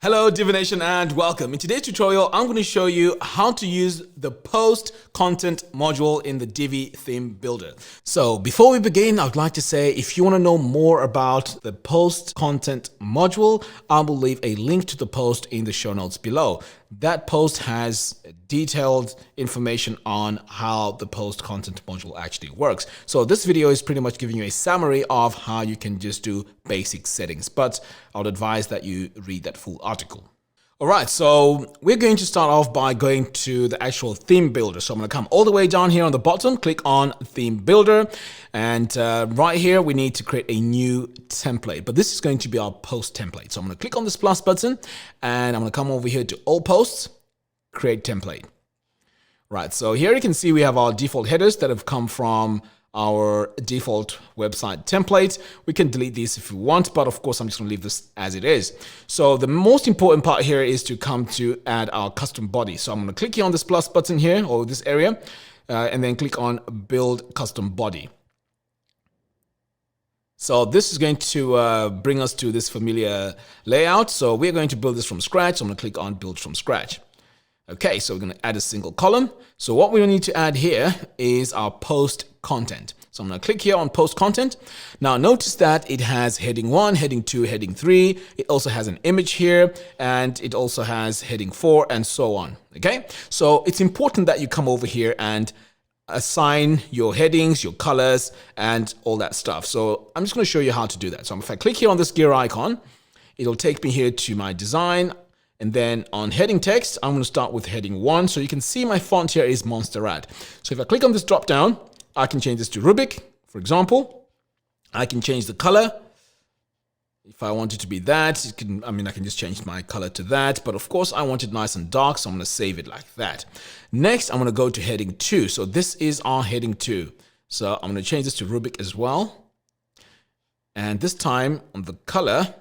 Hello Divination and welcome. In today's tutorial, I'm going to show you how to use the post content module in the Divi Theme Builder. So before we begin, I would like to say if you want to know more about the post content module, I will leave a link to the post in the show notes below. That post has detailed information on how the post content module actually works. So this video is pretty much giving you a summary of how you can just do basic settings, but I would advise that you read that full article. All right, so we're going to start off by going to the actual theme builder. So I'm going to come all the way down here on the bottom, click on theme builder, and right here we need to create a new template, but this is going to be our post template. So I'm going to click on this plus button and I'm going to come over here to all posts, create template. Right, so here you can see we have our default headers that have come from our default website template. We can delete these if we want, but of course I'm just going to leave this as it is. So the most important part here is to come to add our custom body. So I'm going to click here on this plus button here, or this area, and then click on build custom body. So this is going to bring us to this familiar layout. So we're going to build this from scratch. So I'm going to click on build from scratch. Okay, so we're going to add a single column. So what we need to add here is our post content. So I'm going to click here on post content. Now notice that it has heading 1, heading 2, heading 3. It also has an image here, and it also has heading 4 and so on. Okay, so it's important that you come over here and assign your headings, your colors, and all that stuff. So I'm just going to show you how to do that. So if I click here on this gear icon, it'll take me here to my design. And then on heading text, I'm going to start with heading 1. So you can see my font here is Montserrat. So if I click on this drop down, I can change this to Rubik, for example. I can change the color. If I want it to be that, I can just change my color to that. But of course, I want it nice and dark, so I'm going to save it like that. Next, I'm going to go to heading 2. So this is our heading 2. So I'm going to change this to Rubik as well. And this time on the color,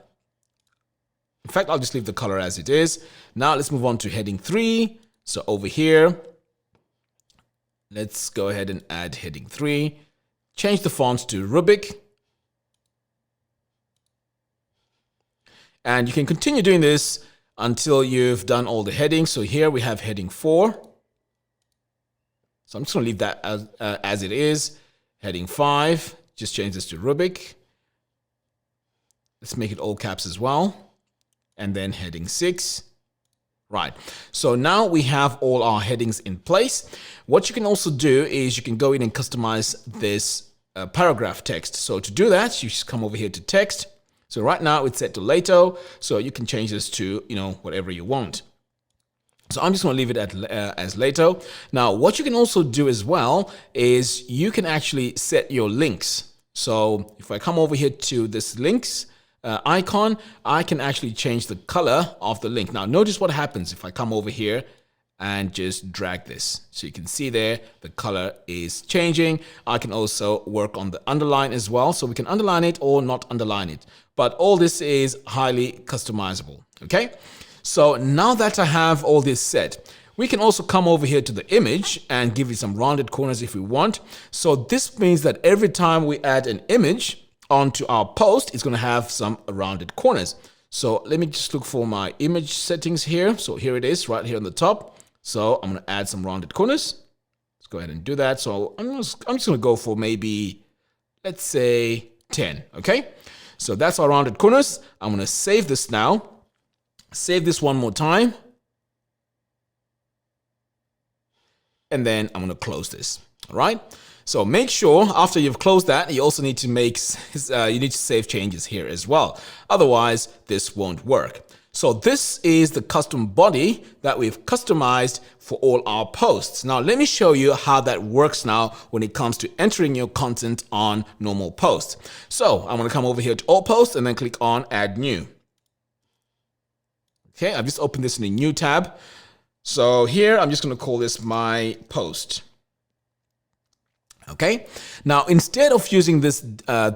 in fact, I'll just leave the color as it is. Now let's move on to heading 3. So over here, let's go ahead and add heading 3. Change the font to Rubik. And you can continue doing this until you've done all the headings. So here we have heading 4. So I'm just going to leave that as it is. Heading 5, just change this to Rubik. Let's make it all caps as well. And then heading 6. Right, so now we have all our headings in place. What you can also do is you can go in and customize this paragraph text. So to do that, you just come over here to text. So right now it's set to Lato, so you can change this to, whatever you want. So I'm just going to leave it as Lato. Now, what you can also do as well is you can actually set your links. So if I come over here to this links icon, I can actually change the color of the link. Now notice what happens if I come over here and just drag this. So you can see there the color is changing. I can also work on the underline as well. So we can underline it or not underline it. But all this is highly customizable. Okay, so now that I have all this set, we can also come over here to the image and give it some rounded corners if we want. So this means that every time we add an image onto our post, it's going to have some rounded corners. So let me just look for my image settings here. So here it is right here on the top. So I'm going to add some rounded corners. Let's go ahead and do that. So I'm just going to go for maybe, let's say 10. Okay. So that's our rounded corners. I'm going to save this now. Save this one more time. And then I'm going to close this. All right. So make sure after you've closed that, you also need to save changes here as well. Otherwise, this won't work. So this is the custom body that we've customized for all our posts. Now, let me show you how that works now when it comes to entering your content on normal posts. So I'm going to come over here to all posts and then click on add new. Okay, I've just opened this in a new tab. So here, I'm just going to call this my post. Okay, now instead of using this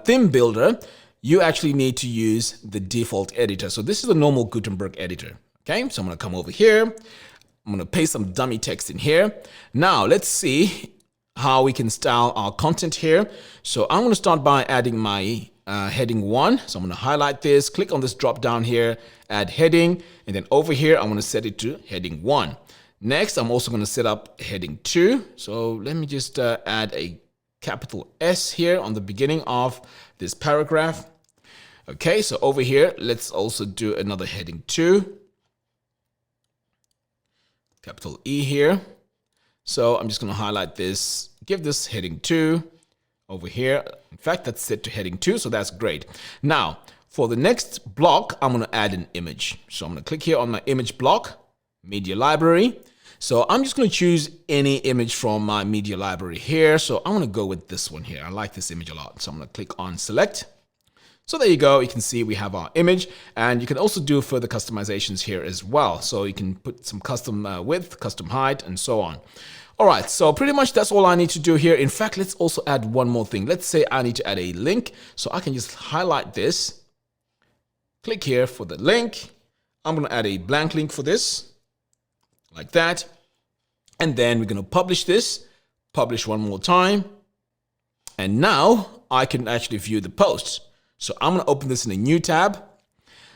theme builder, you actually need to use the default editor. So this is the normal Gutenberg editor. Okay, so I'm going to come over here. I'm going to paste some dummy text in here. Now let's see how we can style our content here. So I'm going to start by adding my heading 1. So I'm going to highlight this, click on this drop down here, add heading, and then over here, I'm going to set it to heading 1. Next, I'm also going to set up heading 2. So let me just add a capital S here on the beginning of this paragraph. Okay, so over here, let's also do another heading 2. Capital E here. So I'm just going to highlight this, give this heading 2 over here. In fact, that's set to heading 2, so that's great. Now, for the next block, I'm going to add an image. So I'm going to click here on my image block, media library. So I'm just going to choose any image from my media library here. So I'm going to go with this one here. I like this image a lot. So I'm going to click on select. So there you go. You can see we have our image, and you can also do further customizations here as well. So you can put some custom width, custom height, and so on. All right, so pretty much that's all I need to do here. In fact, let's also add one more thing. Let's say I need to add a link. So I can just highlight this, click here for the link. I'm going to add a blank link for this, like that. And then we're going to publish this, publish one more time. And now I can actually view the post. So I'm going to open this in a new tab.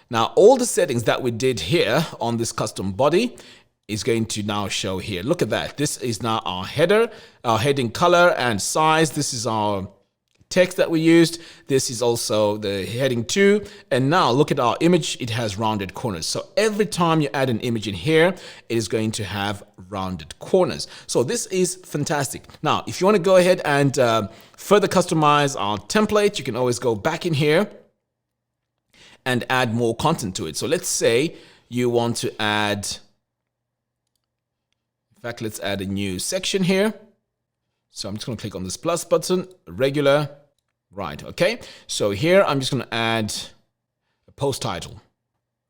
Now, all the settings that we did here on this custom body is going to now show here. Look at that. This is now our header, our heading color and size. This is our text that we used. This is also the heading 2. And now look at our image. It has rounded corners. So every time you add an image in here, it is going to have rounded corners. So this is fantastic. Now, if you want to go ahead and further customize our template, you can always go back in here and add more content to it. So let's say you want to add, in fact, let's add a new section here. So I'm just going to click on this plus button, regular. Right, okay. So here I'm just going to add a post title.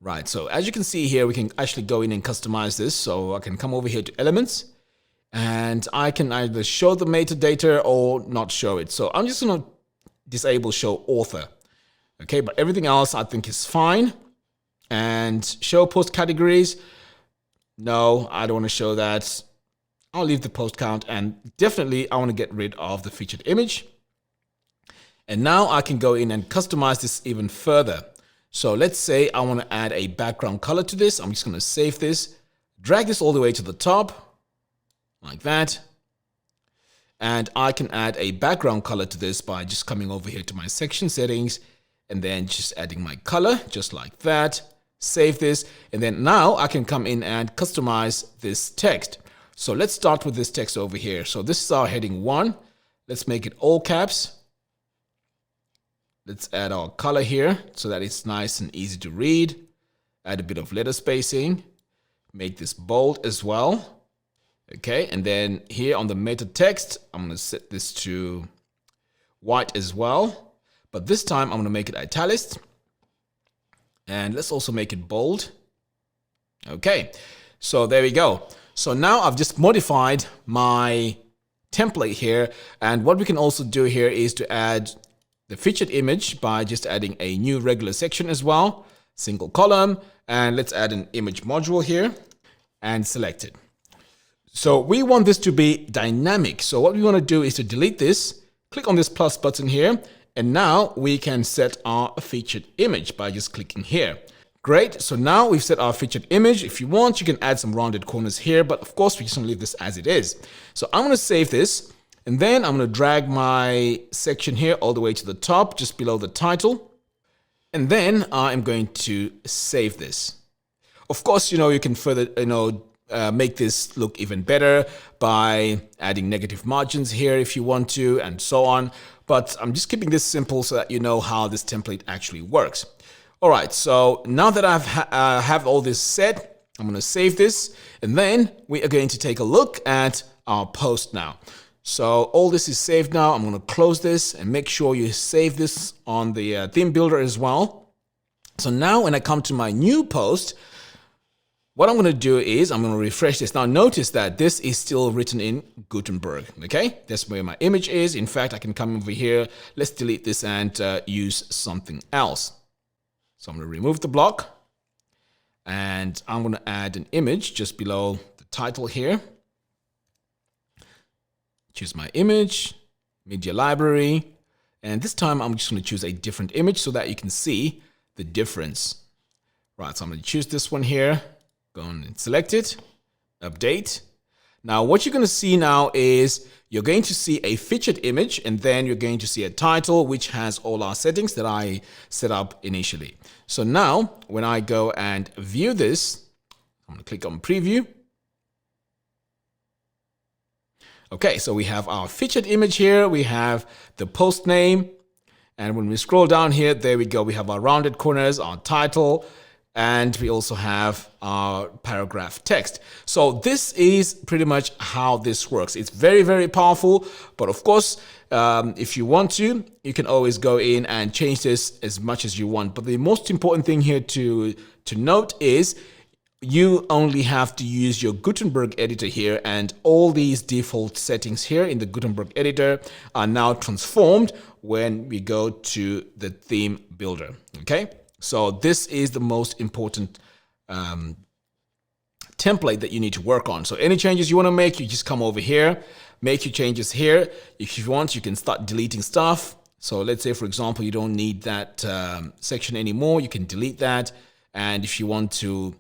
Right, so as you can see here, we can actually go in and customize this. So I can come over here to elements, and I can either show the metadata or not show it. So I'm just going to disable show author. Okay, but everything else I think is fine. And show post categories. No, I don't want to show that. I'll leave the post count, and definitely I want to get rid of the featured image. And now I can go in and customize this even further. So let's say I want to add a background color to this. I'm just going to save this, drag this all the way to the top, like that. And I can add a background color to this by just coming over here to my section settings and then just adding my color, just like that. Save this, and then now I can come in and customize this text. So let's start with this text over here. So this is our heading 1. Let's make it all caps. Let's add our color here so that it's nice and easy to read. Add a bit of letter spacing. Make this bold as well. Okay, and then here on the meta text, I'm going to set this to white as well. But this time I'm going to make it italicized. And let's also make it bold. Okay, so there we go. So now I've just modified my template here. And what we can also do here is to add the featured image by just adding a new regular section as well. Single column. And let's add an image module here and select it. So we want this to be dynamic. So what we want to do is to delete this, click on this plus button here. And now we can set our featured image by just clicking here. Great. So now we've set our featured image. If you want, you can add some rounded corners here, but of course we just want to leave this as it is. So I'm going to save this, and then I'm going to drag my section here all the way to the top, just below the title. And then I'm going to save this. Of course, you can further, make this look even better by adding negative margins here if you want to, and so on. But I'm just keeping this simple so that you know how this template actually works. All right, so now that I've have all this set, I'm going to save this, and then we are going to take a look at our post now. So all this is saved now. I'm going to close this and make sure you save this on the theme builder as well. So now when I come to my new post, what I'm going to do is I'm going to refresh this. Now notice that this is still written in Gutenberg, okay? That's where my image is. In fact, I can come over here. Let's delete this and use something else. So I'm going to remove the block, and I'm going to add an image just below the title here. Choose my image, media library, And this time I'm just going to choose a different image so that you can see the difference. Right, so I'm going to choose this one here. Go on and select it. Update. Now what you're going to see now is you're going to see a featured image, and then you're going to see a title which has all our settings that I set up initially. So now when I go and view this, I'm going to click on preview. Okay, so we have our featured image here. We have the post name. And when we scroll down here, there we go. We have our rounded corners, our title, and we also have our paragraph text. So this is pretty much how this works. It's very, very powerful. But of course, if you want to, you can always go in and change this as much as you want. But the most important thing here to note is you only have to use your Gutenberg editor here, and all these default settings here in the Gutenberg editor are now transformed when we go to the theme builder. Okay, so this is the most important template that you need to work on. So any changes you want to make, you just come over here, make your changes here. If you want, you can start deleting stuff. So let's say, for example, you don't need that section anymore. You can delete that. And if you want to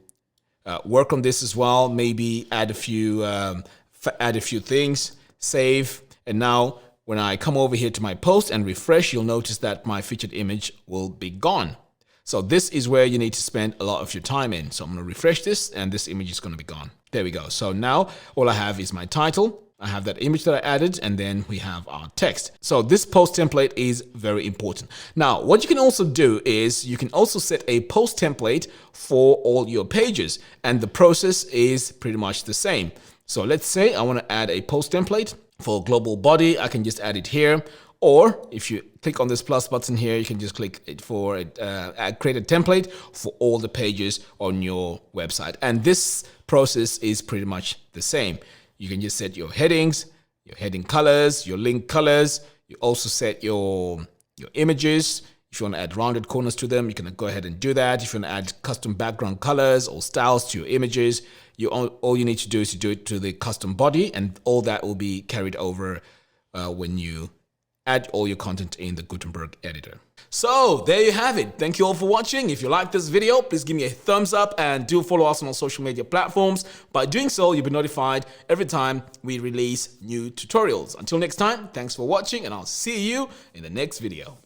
work on this as well, maybe add a few things, save, and now when I come over here to my post and refresh, you'll notice that my featured image will be gone. So this is where you need to spend a lot of your time in. So I'm going to refresh this, and this image is going to be gone. There we go. So now all I have is my title. I have that image that I added, and then we have our text. So this post template is very important. Now, what you can also do is you can also set a post template for all your pages, and the process is pretty much the same. So let's say I want to add a post template for global body. I can just add it here. Or if you click on this plus button here, you can just click it for create a template for all the pages on your website. And this process is pretty much the same. You can just set your headings, your heading colors, your link colors. You also set your images. If you want to add rounded corners to them, you can go ahead and do that. If you want to add custom background colors or styles to your images, all you need to do is to do it to the custom body, and all that will be carried over when you add all your content in the Gutenberg editor. So there you have it. Thank you all for watching. If you like this video, please give me a thumbs up and do follow us on our social media platforms. By doing so, you'll be notified every time we release new tutorials. Until next time, thanks for watching, and I'll see you in the next video.